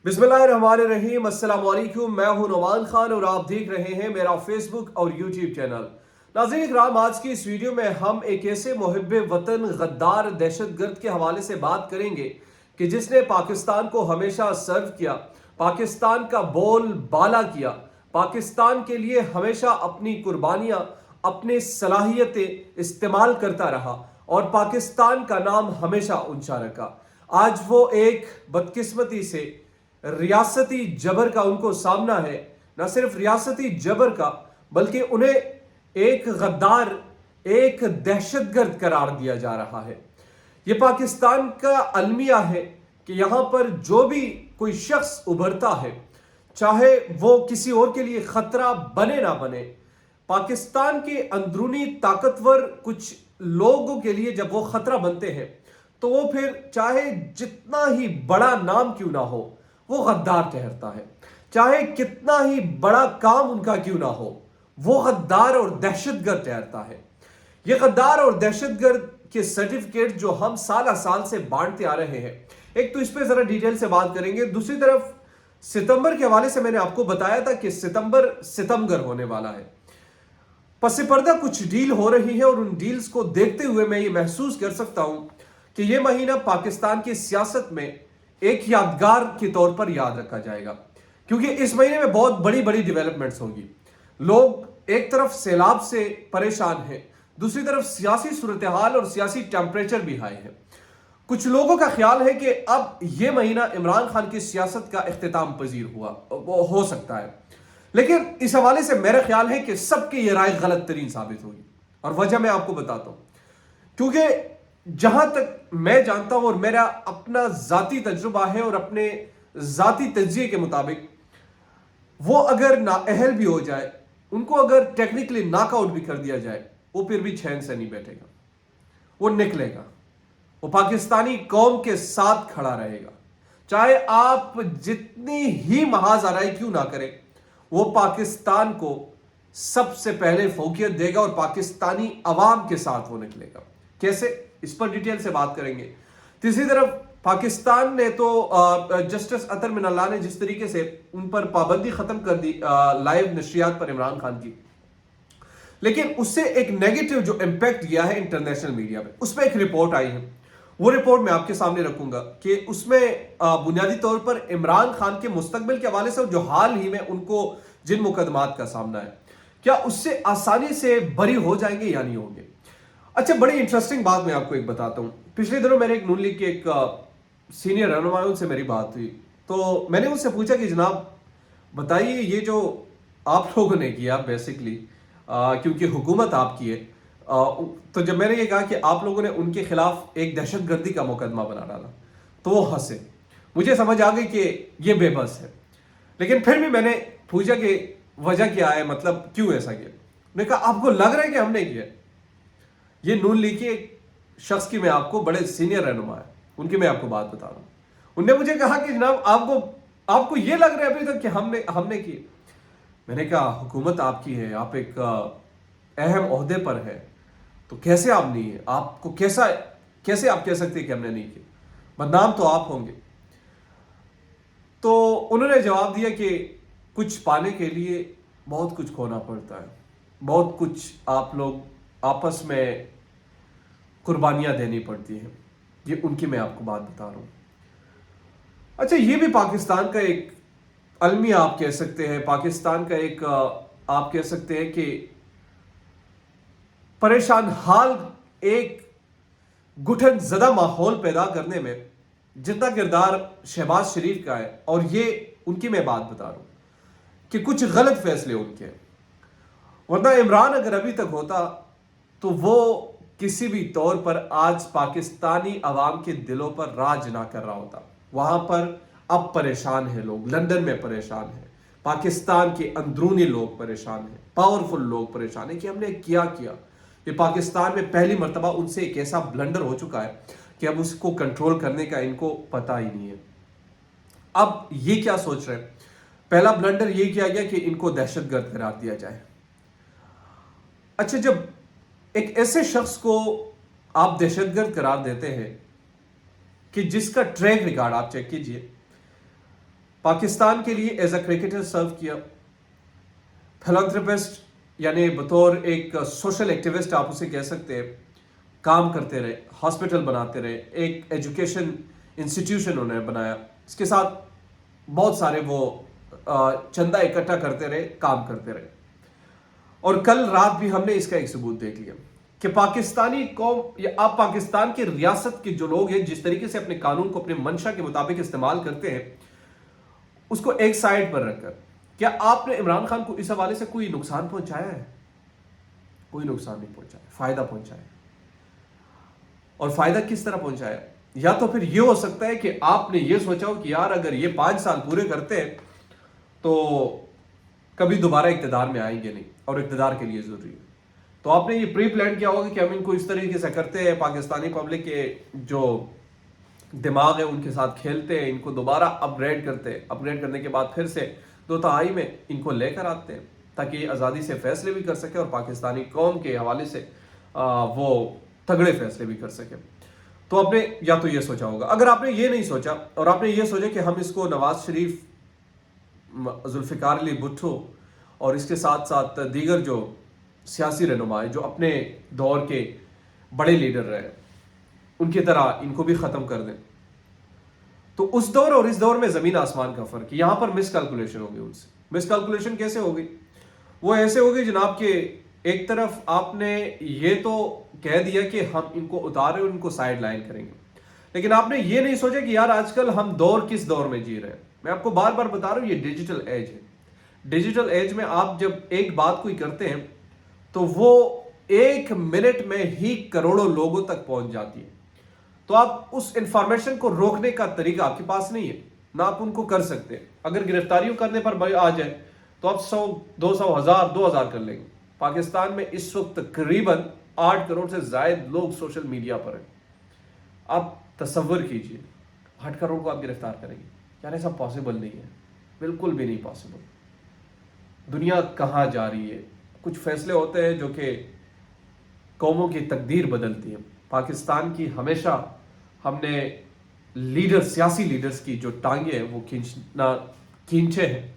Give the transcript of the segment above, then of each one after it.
बिस्मिल्लाहिर्रहमानिर्रहीम। अस्सलाम वालेकुम। मैं हूं नुमान खान और आप देख रहे हैं मेरा फेसबुक और यूट्यूब चैनल। नाज़रीन इकराम, आज की इस वीडियो में हम एक ऐसे मुहिब्बे वतन गद्दार दहशतगर्द के हवाले से बात करेंगे कि जिसने पाकिस्तान को हमेशा सर्व किया, पाकिस्तान का बोल बाला किया, पाकिस्तान के लिए हमेशा अपनी कुर्बानियां, अपनी सलाहियतें इस्तेमाल करता रहा और पाकिस्तान का नाम हमेशा ऊंचा रखा। आज वो एक बदकिस्मती से रियासती जबर का उनको सामना है। न सिर्फ रियासती जबर का, बल्कि उन्हें एक गद्दार, एक दहशतगर्द करार दिया जा रहा है। यह पाकिस्तान का अलमिया है कि यहां पर जो भी कोई शख्स उभरता है, चाहे वो किसी और के लिए खतरा बने ना बने, पाकिस्तान के अंदरूनी ताकतवर कुछ लोगों के लिए जब वो खतरा बनते हैं, तो वो फिर चाहे जितना ही बड़ा नाम क्यों ना हो, वो गद्दार ठहरता है। चाहे कितना ही बड़ा काम उनका क्यों ना हो, वो गद्दार और दहशतगर्द ठहरता है। ये गद्दार और दहशतगर्द के सर्टिफिकेट जो हम साल साल से बांटते आ रहे हैं, एक तो इस पे जरा डिटेल से बात करेंगे। दूसरी तरफ सितंबर के हवाले से मैंने आपको बताया था कि सितंबर सितमगर होने वाला है। पसे पर्दा कुछ डील हो रही है और उन डील्स को देखते हुए मैं ये महसूस कर सकता हूं कि यह महीना पाकिस्तान की सियासत में एक यादगार के तौर पर याद रखा जाएगा, क्योंकि इस महीने में बहुत बड़ी बड़ी डेवलपमेंट्स होंगी। लोग एक तरफ सैलाब से परेशान हैं, दूसरी तरफ सियासी सूरत हाल और सियासी टेम्परेचर भी हाई है। कुछ लोगों का ख्याल है कि अब यह महीना इमरान खान की सियासत का इख्तिताम पजीर हुआ वो हो सकता है, लेकिन इस हवाले से मेरा ख्याल है कि सबकी यह राय गलत तरीन साबित होगी। और वजह मैं आपको बताता हूं, क्योंकि जहां तक मैं जानता हूं और मेरा अपना जाती तजुर्बा है और अपने जाती तजिए के मुताबिक, वो अगर नाअहल भी हो जाए, उनको अगर टेक्निकली नॉकआउट भी कर दिया जाए, वो फिर भी चैन से नहीं बैठेगा, वो निकलेगा, वो पाकिस्तानी कौम के साथ खड़ा रहेगा। चाहे आप जितनी ही महाज आराई क्यों ना करें, वो पाकिस्तान को सबसे पहले फौकियत देगा और पाकिस्तानी अवाम के साथ वो निकलेगा। कैसे, इस पर डिटेल से बात करेंगे। तीसरी तरफ पाकिस्तान ने तो जस्टिस अतर मिनल्लाह ने जिस तरीके से उन पर पाबंदी खत्म कर दी लाइव नशरियात पर इमरान खान की, लेकिन उससे एक नेगेटिव जो इंपैक्ट गया है इंटरनेशनल मीडिया पे, उस पर एक रिपोर्ट आई है। वो रिपोर्ट मैं आपके सामने रखूंगा कि उसमें बुनियादी तौर पर इमरान खान के मुस्तकबिल के हवाले से जो हाल ही में उनको जिन मुकदमात का सामना है, क्या उससे आसानी से बरी हो जाएंगे या नहीं होंगे। अच्छा, बड़ी इंटरेस्टिंग बात मैं आपको एक बताता हूं। पिछले दिनों मेरे एक नून लीग के एक सीनियर रहनुमा से मेरी बात हुई, तो मैंने उनसे पूछा कि जनाब बताइए, ये जो आप लोगों ने किया बेसिकली, क्योंकि हुकूमत आपकी है, तो जब मैंने ये कहा कि आप लोगों ने उनके खिलाफ एक दहशतगर्दी का मुकदमा बना डाला, तो वो हंसे। मुझे समझ आ गई कि ये बेबस है, लेकिन फिर भी मैंने पूछा कि वजह क्या है, मतलब क्यों ऐसा किया। मैंने कहा आपको लग रहा है कि हमने किया। ये नून लीग के एक शख्स की मैं आपको, बड़े सीनियर रहनुमा है, उनकी मैं आपको बात बता रहा हूं। उनने मुझे कहा कि जनाब आपको ये लग रहा है अभी तक कि हमने की। मैंने कहा हुकूमत आपकी है, आप एक अहम ओहदे पर है, तो कैसे आप नहीं है, आपको कैसे आप कह सकते हैं कि हमने नहीं की, बदनाम तो आप होंगे। तो उन्होंने जवाब दिया कि कुछ पाने के लिए बहुत कुछ खोना पड़ता है, बहुत कुछ आप लोग आपस में कुर्बानियां देनी पड़ती हैं। ये उनकी मैं आपको बात बता रहा हूं। अच्छा, ये भी पाकिस्तान का एक अलमिया आप कह सकते हैं, पाकिस्तान का एक आप कह सकते हैं कि परेशान हाल, एक घुटन ज़दा माहौल पैदा करने में जितना किरदार शहबाज शरीफ का है, और ये उनकी मैं बात बता रहा हूं कि कुछ गलत फैसले उनके हैं। वरना इमरान अगर अभी तक होता तो वो किसी भी तौर पर आज पाकिस्तानी अवाम के दिलों पर राज ना कर रहा होता। वहां पर अब परेशान है लोग, लंदन में परेशान है, पाकिस्तान के अंदरूनी लोग परेशान हैं, पावरफुल लोग परेशान हैं कि हमने क्या किया। ये पाकिस्तान में पहली मर्तबा उनसे एक ऐसा ब्लंडर हो चुका है कि अब उसको कंट्रोल करने का इनको पता ही नहीं है। अब ये क्या सोच रहे हैं, पहला ब्लंडर ये किया गया कि इनको दहशतगर्द करार दिया जाए। अच्छा, जब एक ऐसे शख्स को आप दहशतगर्द करार देते हैं कि जिसका ट्रैक रिकॉर्ड आप चेक कीजिए, पाकिस्तान के लिए एज अ क्रिकेटर सर्व किया, फिलैंथ्रोपिस्ट यानी बतौर एक सोशल एक्टिविस्ट आप उसे कह सकते हैं, काम करते रहे, हॉस्पिटल बनाते रहे, एक एजुकेशन इंस्टीट्यूशन उन्होंने बनाया, इसके साथ बहुत सारे वो चंदा इकट्ठा करते रहे, काम करते रहे। और कल रात भी हमने इसका एक सबूत देख लिया कि पाकिस्तानी कौम या आप पाकिस्तान की रियासत के जो लोग हैं जिस तरीके से अपने कानून को अपने मंशा के मुताबिक इस्तेमाल करते हैं, उसको एक साइड पर रखकर क्या आपने इमरान खान को इस हवाले से कोई नुकसान पहुंचाया है? कोई नुकसान नहीं पहुंचाया, फायदा पहुंचाया। और फायदा किस तरह पहुंचाया? या तो फिर यह हो सकता है कि आपने यह सोचा हो कि यार अगर ये 5 साल पूरे करते हैं तो कभी दोबारा इक्तदार में आएंगे नहीं और इक्तदार के लिए जरूरी है, तो आपने ये प्री प्लान किया होगा कि हम इनको इस तरीके से करते हैं, पाकिस्तानी पब्लिक के जो दिमाग है उनके साथ खेलते हैं, इनको दोबारा अपग्रेड करते हैं, अपग्रेड करने के बाद फिर से 2 में इनको लेकर आते हैं ताकि ये आज़ादी से फैसले भी कर सके और पाकिस्तानी कौम के हवाले से वो तगड़े फैसले भी कर सके। तो आपने या तो ये सोचा होगा। अगर आपने ये नहीं सोचा और आपने ये सोचा कि हम इसको नवाज शरीफ, जुल्फ़िकार अली भुट्टो और इसके साथ साथ दीगर जो सियासी रहनुमा जो अपने दौर के बड़े लीडर रहे उनकी तरह इनको भी ख़त्म कर दें, तो उस दौर और इस दौर में ज़मीन आसमान का फ़र्क है। यहाँ पर मिसकैलकुलेशन होगी उनसे। मिसकैलकुलेशन कैसे होगी? वो ऐसे होगी जनाब कि एक तरफ आपने ये तो कह दिया कि हम इनको उतारें और इनको साइड लाइन करेंगे, लेकिन आपने ये नहीं सोचा कि यार आजकल हम दौर किस दौर में जी रहे हैं। मैं आपको बार बार बता रहा हूँ, ये डिजिटल एज है। डिजिटल एज में आप जब एक बात कोई करते हैं तो वो 1 मिनट में ही करोड़ों लोगों तक पहुंच जाती है। तो आप उस इंफॉर्मेशन को रोकने का तरीका आपके पास नहीं है, ना आप उनको कर सकते। अगर गिरफ्तारियों करने पर आ जाए तो आप 100, 200, 1000, 2000 कर लेंगे। पाकिस्तान में इस वक्त तकरीबन 8 करोड़ से ज्यादा लोग सोशल मीडिया पर हैं। आप तसव्वुर कीजिए 8 करोड़ को आप गिरफ्तार करेंगे, यार ऐसा पॉसिबल नहीं है, बिल्कुल भी नहीं पॉसिबल। दुनिया कहाँ जा रही है? कुछ फैसले होते हैं जो कि कौमों की तकदीर बदलती है। पाकिस्तान की हमेशा हमने सियासी लीडर्स की जो टांगे हैं वो खींचे हैं,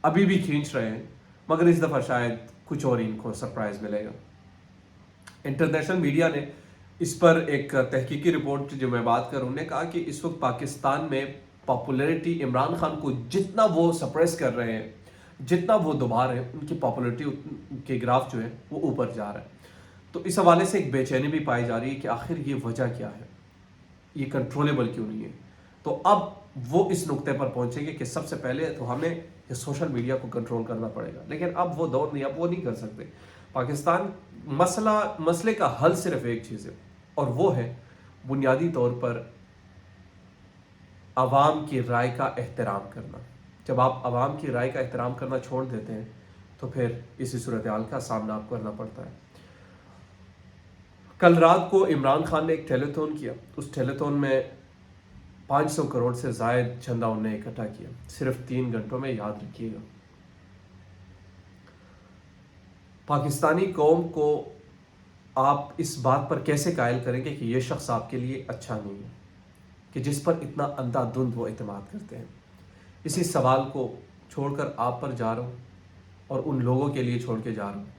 अभी भी खींच रहे हैं, मगर इस दफ़ा शायद कुछ और इनको सरप्राइज मिलेगा। इंटरनेशनल मीडिया ने इस पर एक तहकीकी रिपोर्ट जो मैं बात करूँ ने कहा कि इस वक्त पाकिस्तान में पॉपुलैरिटी इमरान खान को जितना वो सप्रेस कर रहे हैं, जितना वो दबा रहे हैं, उनकी पॉपुलैरिटी के ग्राफ जो है वो ऊपर जा रहा है। तो इस हवाले से एक बेचैनी भी पाई जा रही है कि आखिर ये वजह क्या है, ये कंट्रोलेबल क्यों नहीं है। तो अब वो इस नुक्ते पर पहुंचेंगे कि सबसे पहले तो हमें ये सोशल मीडिया को कंट्रोल करना पड़ेगा, लेकिन अब वो दौर नहीं, अब वो नहीं कर सकते। पाकिस्तान मसले का हल सिर्फ एक चीज़ है और वो है बुनियादी तौर पर आवाम की राय का एहतराम करना। जब आप आवाम की राय का एहतराम करना छोड़ देते हैं तो फिर इसी सूरत हाल का सामना आपको करना पड़ता है। कल रात को इमरान खान ने एक टेलीथॉन किया, उस टेलीथॉन में 500 करोड़ से ज़ायद चंदा उन्हें इकट्ठा किया, सिर्फ 3 घंटों में। याद रखिएगा, पाकिस्तानी कौम को आप इस बात पर कैसे कायल करेंगे कि ये शख्स आपके लिए अच्छा नहीं है, कि जिस पर इतना अंधाधुंध वो एतमाद करते हैं। इसी सवाल को छोड़कर आप पर जा रहा हूँ और उन लोगों के लिए छोड़ के जा रहा हूँ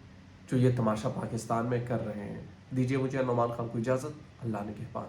जो ये तमाशा पाकिस्तान में कर रहे हैं। दीजिए मुझे नौमान खान को इजाज़त। अल्लाह ने कहपान।